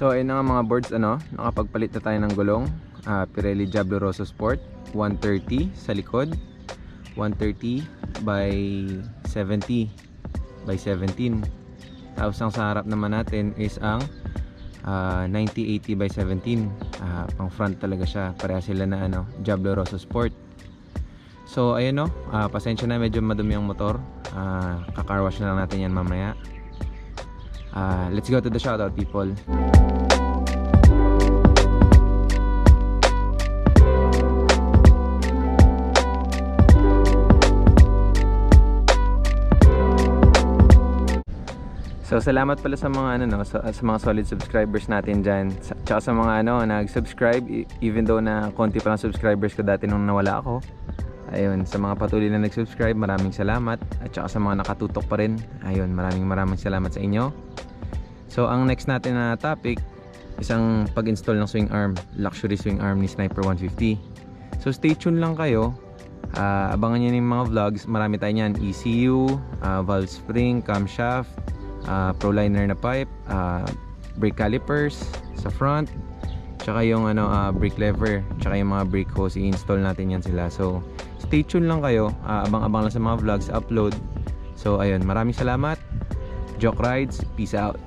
So ayun na nga mga boards, nakapagpalit na tayo ng gulong. Pirelli Diablo Rosso Sport 130 sa likod, 130 by 70 by 17. Tapos ang sa harap naman natin is ang 90-80 by 17. Pang front talaga siya. Pareha sila na Diablo Rosso Sport. So ayun pasensya na, medyo madumi ang motor. Kakarwash na lang natin yan mamaya. Let's go to the shoutout, people. So salamat pala sa mga sa mga solid subscribers natin diyan. Tsaka sa mga nag-subscribe even though na konti pa lang subscribers ko dati nung nawala ako. Ayun, sa mga patuloy na nag-subscribe, maraming salamat. At saka sa mga nakatutok pa rin, ayun, maraming salamat sa inyo. So ang next natin na topic, isang pag-install ng swing arm, luxury swing arm ni Sniper 150. So stay tuned lang kayo. Abangan nyo yung mga vlogs, marami tayo nyan. ECU, valve spring, camshaft, proliner na pipe, brake calipers sa front, tsaka yung brake lever, tsaka yung mga brake hose, i-install natin yan sila. So stay tuned lang kayo, abang-abang lang sa mga vlogs upload. So ayun, maraming salamat. Joke Rides, peace out.